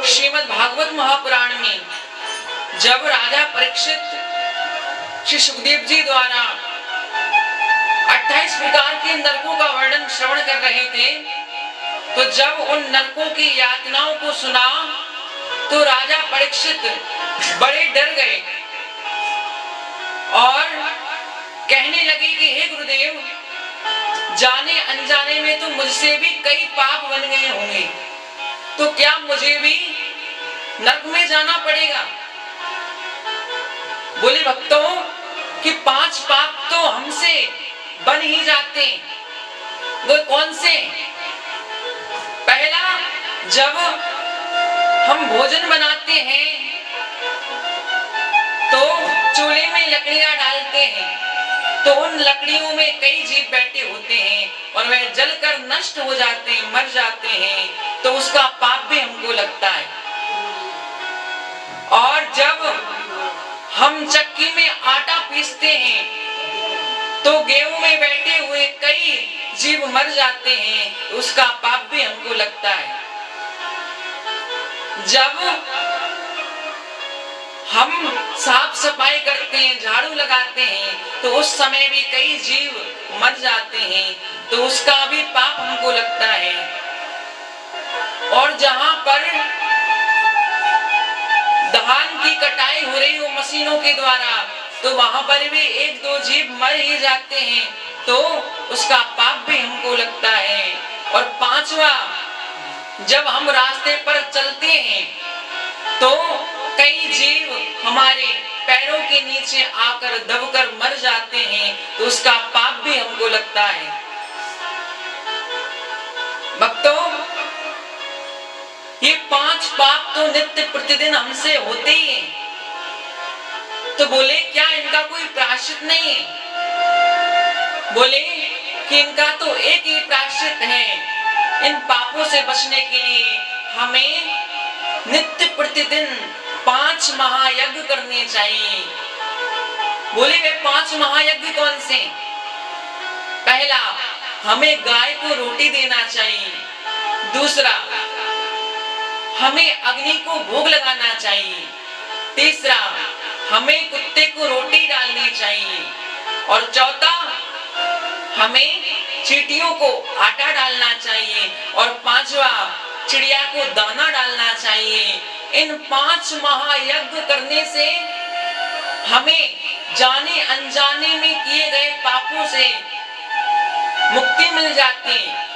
श्रीमद् भागवत महापुराण में जब राजा परीक्षित श्री सुखदेव जी द्वारा 28 प्रकार के नरकों का वर्णन श्रवण कर रहे थे, तो जब उन नरकों की यातनाओं को सुना तो राजा परीक्षित बड़े डर गए और कहने लगे कि हे गुरुदेव, जाने अनजाने में तो मुझसे भी कई पाप बन गए होंगे, तो क्या मुझे भी नरक में जाना पड़ेगा? बोले भक्तों कि 5 पाप तो हमसे बन ही जाते। वो कौन से? पहला, जब हम भोजन बनाते हैं तो चूल्हे में लकड़ियां डालते हैं, तो उन लकड़ियों में कई जीव बैठे होते हैं और वह जलकर नष्ट हो जाते हैं, मर जाते हैं, तो उसका पाप भी हमको लगता है। और जब हम चक्की में आटा पीसते हैं तो गेहूं में बैठे हुए कई जीव मर जाते हैं, तो उसका पाप भी हमको लगता है। जब हम साफ सफाई करते हैं, झाड़ू लगाते हैं, तो उस समय भी कई जीव मर जाते हैं, तो उसका भी पाप हमको लगता है। और जहां पर धान की कटाई हो रही हो मशीनों के द्वारा, तो वहां पर भी 1-2 जीव मर ही जाते हैं, तो उसका पाप भी हमको लगता है। और 5वां, जब हम रास्ते पर चलते हैं तो कई जीव हमारे पैरों के नीचे आकर दबकर मर जाते हैं, तो उसका पाप भी हमको लगता है। भक्तों, ये 5 पाप तो नित्य प्रतिदिन हमसे होते ही हैं, तो बोले क्या इनका कोई प्रायश्चित नहीं है? बोले कि इनका तो एक ही प्रायश्चित है। इन पापों से बचने के लिए हमें नित्य प्रतिदिन 5 महायज्ञ करने चाहिए। बोले वे 5 महायज्ञ कौन से? पहला, हमें गाय को रोटी देना चाहिए। दूसरा, हमें अग्नि को भोग लगाना चाहिए। तीसरा, हमें कुत्ते को रोटी डालनी चाहिए। और चौथा, हमें चींटियों को आटा डालना चाहिए। और 5वां, चिड़िया को दाना डालना चाहिए। इन 5 महायज्ञ करने से हमें जाने अनजाने में किए गए पापों से मुक्ति मिल जाती है।